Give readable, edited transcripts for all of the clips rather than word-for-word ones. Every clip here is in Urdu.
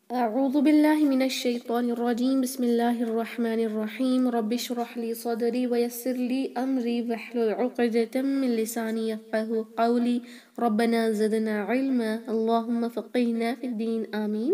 أعوذ بالله من الشيطان الرجيم بسم الله الرحمن الرحيم رب اشرح لي صدري ويسر لي أمري واحلل عقدة من لساني يفقهوا قولي ربنا زدنا علما اللهم فقهنا في الدين آمين.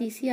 30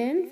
10।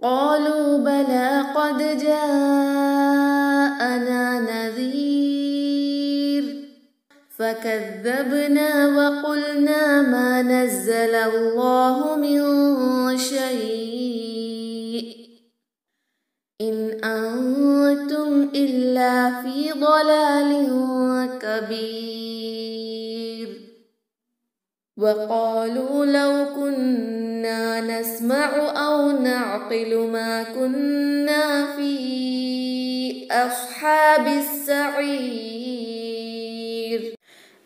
قالوا بلى قد جاءنا نذير فكذبنا وقلنا ما نزل الله من شيء إن أنتم إلا في ضلال كبير وقالوا لو كنا نسمع أو نعقل ما كنا في أصحاب السعير।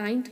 9th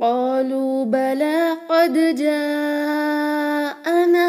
قالوا بلى قد جاءنا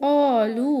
قالوا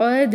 قد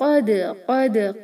قد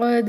قد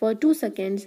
for 2 seconds।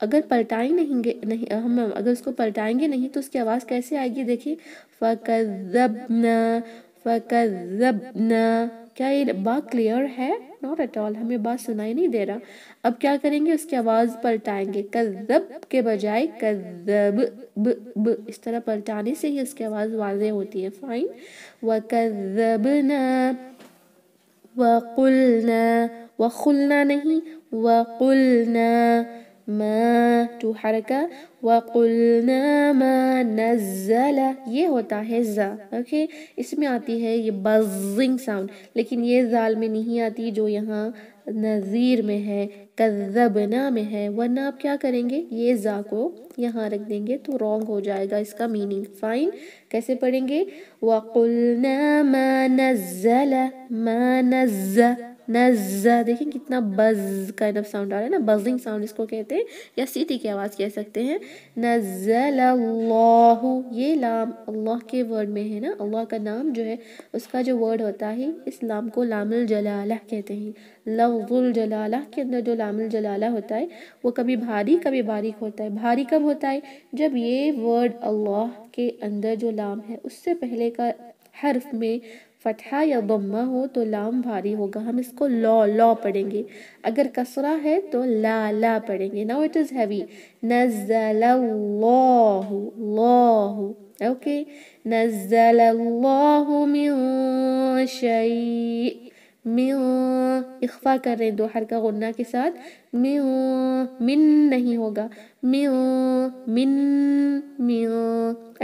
اگر پلٹائیں نہیں ہم اگر اس کو پلٹائیں گے نہیں تو اس کی آواز کیسے آئے گی؟ دیکھیں فَكَذَّبْنَا فَكَذَّبْنَا. کیا یہ بات کلیئر ہے؟ ناٹ ایٹ آل، ہمیں بات سنائی نہیں دے رہا. اب کیا کریں گے؟ اس کی آواز پلٹائیں گے، کذب کے بجائے کذب، اس طرح پلٹانے سے ہی اس کی آواز واضح ہوتی ہے. فائن. وَكَذَّبْنَا وَقُلْنَا، وَقُلْنَا نہیں، وَقُلْنَا ما تو حرکہ، وَقُلْنَا ما نَزَّلَ یہ ہوتا ہے زا. اوکے، اس میں آتی ہے یہ بزنگ ساؤنڈ، لیکن یہ زال میں نہیں آتی جو یہاں نذیر میں ہے، کذبنا میں ہے. ورنہ آپ کیا کریں گے؟ یہ زا کو یہاں رکھ دیں گے تو رونگ ہو جائے گا اس کا میننگ. فائن. کیسے پڑھیں گے؟ وَقُلْنَا مَا نَزَّلَ مَا نَزَّ. دیکھیں کتنا بز کائنڈ آف ساؤنڈ آ رہا ہے نا، بزنگ ساؤنڈ اس کو کہتے ہیں، یا سیٹی کی آواز کہہ سکتے ہیں. نَزَّلَ اللہ، یہ لام اللہ کے ورڈ میں ہے نا، اللہ کا نام جو ہے اس کا جو ورڈ ہوتا ہے اس لام کو لام الجلالہ کہتے ہیں. لفظ الجلالہ کے اندر جو لام الجلالہ ہوتا ہے وہ کبھی بھاری کبھی باریک ہوتا ہے. بھاری کب ہوتا ہے؟ جب یہ ورڈ اللہ کے اندر جو لام ہے اس سے پہلے کا حرف میں فتحہ یا ضمہ ہو تو لام بھاری ہوگا، ہم اس کو لا پڑھیں گے. اگر کسرہ ہے تو لا پڑھیں گے. Now it is heavy. نزل اللہ، اوکے. نزل اللہ من شیء، اخفا کر رہے ہیں دو حرکہ غنہ کے ساتھ. من نہیں ہوگا، من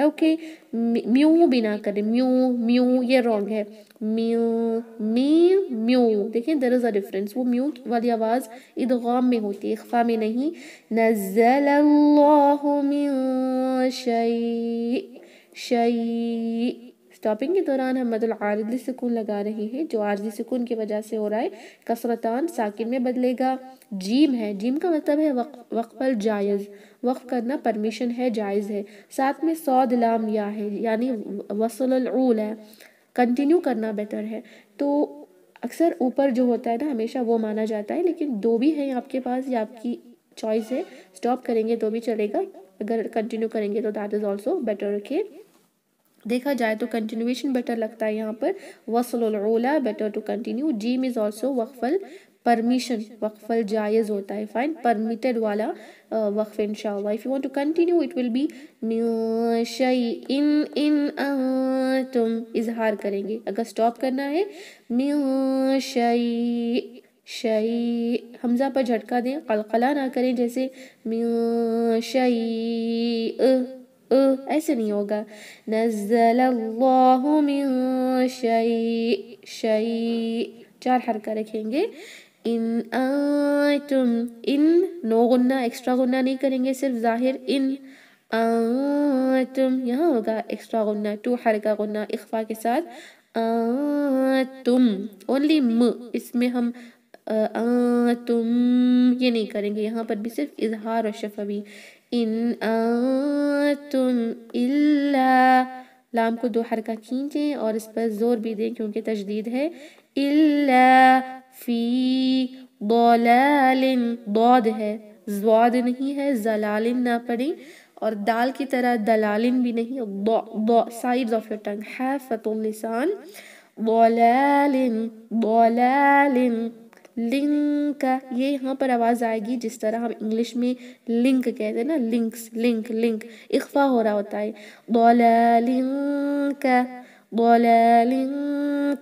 اوکے. میو بھی نہ کریں، میو یہ رونگ ہے. میو دیکھیں there is a difference. وہ میو والی آواز ادغام میں ہوتی ہے، اخفا میں نہیں. نزل اللہ من شیء. اسٹاپنگ کے دوران ہم مد العارض سکون لگا رہے ہیں جو عارضی سکون کی وجہ سے ہو رہا ہے. کسرتان ساکن میں بدلے گا. جیم ہے، جیم کا مطلب ہے وقف الجائز، وقف کرنا پرمیشن ہے، جائز ہے. ساتھ میں صاد لام یا ہے یعنی وصل العول ہے، کنٹینیو کرنا بہتر ہے. تو اکثر اوپر جو ہوتا ہے نا ہمیشہ وہ مانا جاتا ہے، لیکن دو بھی ہیں آپ کے پاس، یا آپ کی چوائس ہے. اسٹاپ کریں گے تو بھی چلے گا، اگر کنٹینیو کریں گے تو that is also better. Okay, دیکھا جائے تو کنٹینویشن بیٹر لگتا ہے یہاں پر. وصل العلا better to continue. Gym is also وقف پرمیشن، وقف الجائز ہوتا ہے. فائن، پرمیٹڈ والا وقف انشاءاللہ. if you want to continue it will be من شیء ان انتم، اظہار کریں گے. اگر سٹاپ کرنا ہے من شیء حمزہ پر جھٹکا دیں، قلقلہ نہ کریں جیسے من شیء، ایسے نہیں ہوگا. نزل اللہ من شیء، 4 حرکہ رکھیں گے. ان انتم، ان نو غنہ، ایکسٹرا غنہ نہیں کریں گے، صرف ظاہر. ان انتم یہاں ہوگا ایکسٹرا غنہ، 2 حرکہ غنہ اخفا کے ساتھ. انتم اونلی اس میں ہم انتم یہ نہیں کریں گے، یہاں پر بھی صرف اظہار اور شفوی. ان انتم الا، لام کو 2 حرکہ کھینچیں اور اس پر زور بھی دیں کیونکہ تشدید ہے. الا فی ضلال، ضاد ہے، زواد نہیں ہے، زلال نہ پڑھیں. اور دال کی طرح دلالن بھی نہیں، ضا سائڈز آف یور ٹنگ، حافت اللسان. ضلال لنک، یہ یہاں پر آواز آئے گی جس طرح ہم انگلش میں لنک کہتے ہیں نا، لنک اخفا ہو رہا ہوتا ہے. ضلال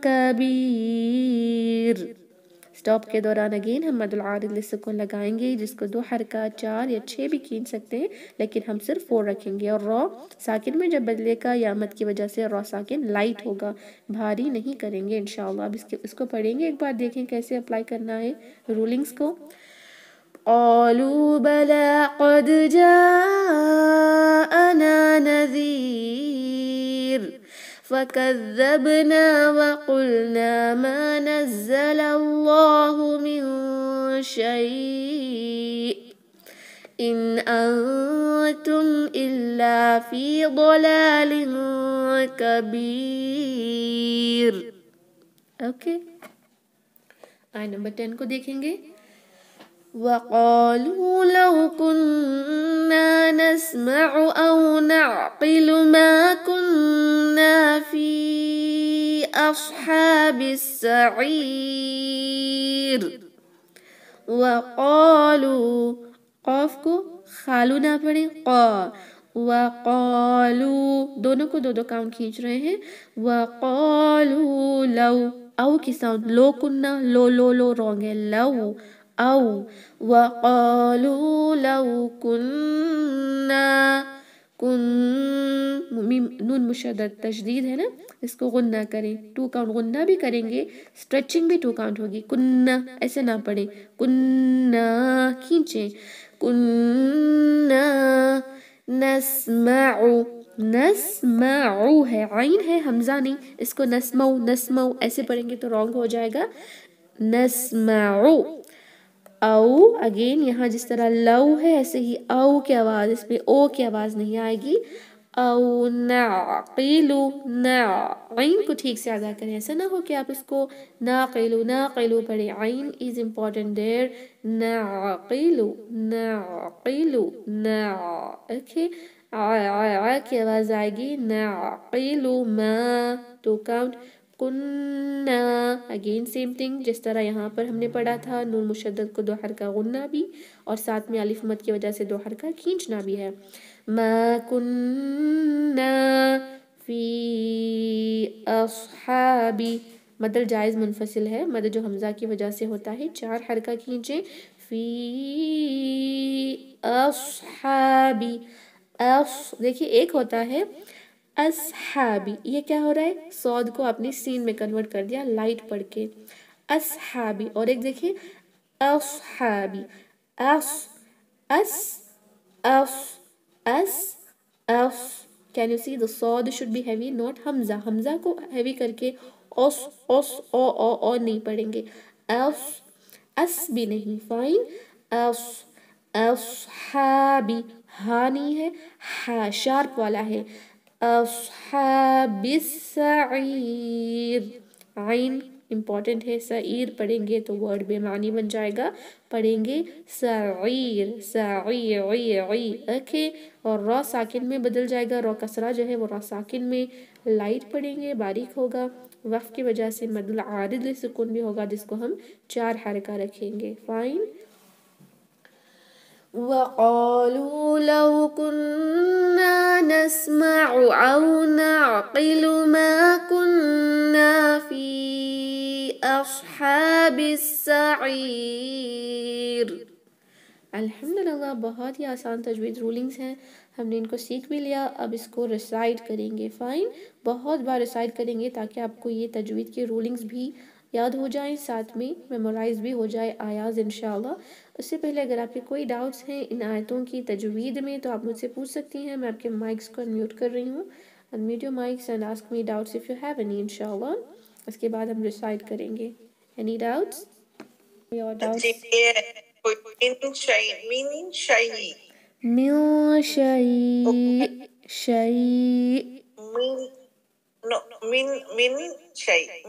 کبیر. سٹاپ کے دوران اگین ہم مد العارض سکون لگائیں گے جس کو 2 حرکہ 4 یا 6 بھی کھینچ سکتے ہیں، لیکن ہم صرف 4 رکھیں گے. اور را ساکن میں جب بدلے کا یا مد کی وجہ سے را ساکن لائٹ ہوگا، بھاری نہیں کریں گے انشاءاللہ. اب اس کو پڑھیں گے ایک بار، دیکھیں کیسے اپلائی کرنا ہے رولنگز کو. قالوا بلى قد جاءنا نذير فكذبنا وقلنا ما نزل الله من شيء إن أنتم إلا في ضلال كبير. اوکے، آیت نمبر 10 کو دیکھیں گے. وقالوا لو كنا نسمع أو نعقل ما كنا في أصحاب السعير. وقالوا قاف کو خالو نہ پڑھیں قا. وقالو دونوں کو دو کاؤنٹ کھینچ رہے ہیں. وقالو لو او کی ساؤنڈ لو کننا لو رونگ ہے لو او. وقالو لو کننا نون مشدد تشدید ہے نا اس کو غنہ کریں. 2 کاؤنٹ غنہ بھی کریں گے اسٹریچنگ بھی 2 کاؤنٹ ہوگی. کننا ایسے نہ پڑھیں کننا کھینچیں. کننا نسمعو ہے عین ہے حمزہ نہیں اس کو نسمو ایسے پڑھیں گے تو رونگ ہو جائے گا. نسمعو او اگین یہاں جس طرح لو ہے ایسے ہی او کی آواز اس میں او کی آواز نہیں آئے گی. او نعقلو عین کو ٹھیک سے ادا کریں ایسا نہ ہو کہ آپ اس کو ناقلو پڑھیں. عین از امپورٹنٹ دیر. نعقلو اوکے آ کی آواز آئے گی. نعقلو ما 2 کاؤنٹ. کننا اگین سیم تھنگ جس طرح یہاں پر ہم نے پڑھا تھا نون مشدد کو 2 حرکہ غنہ بھی اور ساتھ میں الف مد کی وجہ سے 2 حرکہ کھینچنا بھی ہے. ما کننا فی اصحابی مدل جائز منفصل ہے مد جو حمزہ کی وجہ سے ہوتا ہے 4 حرکہ کھینچیں. فی اصحابی دیکھیے ایک ہوتا ہے اصحابی یہ کیا ہو رہا ہے صاد کو اپنی سین میں کنورٹ کر دیا لائٹ پڑھ کے اصحابی. اور ایک دیکھیں اصحابی can you see the Saad should be heavy not حمزہ کو ہیوی کر کے او نہیں پڑھیں گے. اس بھی نہیں فائن. اصحابی ہا نہیں ہے ہا شارپ والا ہے. اصحاب السعیر عین امپورٹنٹ ہے. سعیر پڑھیں گے تو ورڈ بے معنی بن جائے گا. پڑھیں گے سعیر اوکے. اور را ساکن میں بدل جائے گا. را کسرہ جو ہے وہ را ساکن میں لائٹ پڑھیں گے باریک ہوگا. وقف کی وجہ سے مد العارض سکون بھی ہوگا جس کو ہم 4 حرکہ رکھیں گے. فائن. وقالوا لو كنا نسمع أو نعقل ما كنا في أصحاب السعير. الحمدللہ بہت ہی آسان تجوید رولنگز ہیں ہم نے ان کو سیکھ بھی لیا. اب اس کو ریسائٹ کریں گے. فائن بہت بار ریسائٹ کریں گے تاکہ آپ کو یہ تجوید کے رولنگز بھی یاد ہو جائیں ساتھ میں میمورائز بھی ہو جائے آیاز انشاءاللہ. اس سے پہلے اگر آپ کے کوئی ڈاؤٹس ہیں ان آیتوں کی تجوید میں تو آپ مجھ سے پوچھ سکتی ہیں. میں آپ کے مائکس کو انمیوٹ کر رہی ہوں. Unmute your mics and ask me doubts if you have any انشاءاللہ. اس کے بعد ہم ریسائٹ کریں گے. اینی ڈاؤٹس من شيء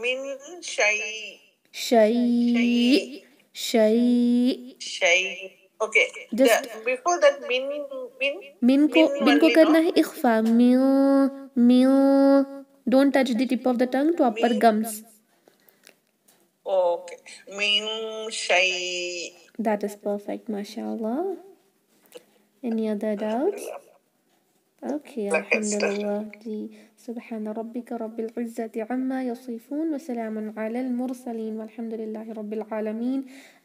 من شيء Okay. Just Before that, من کو کرنا ہے اخفا. Don't touch the tip of the tongue to upper gums. Okay. Min shay. That is perfect, mashallah. Any other doubts? Okay, alhamdulillah. سبحان ربك رب العزة عما يصفون وسلام على المرسلين والحمد لله رب العالمين.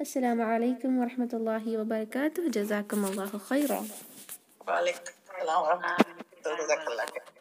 السلام عليكم ورحمة الله وبركاته. جزاكم الله خيرا. وعليكم السلام ورحمة الله وبركاته.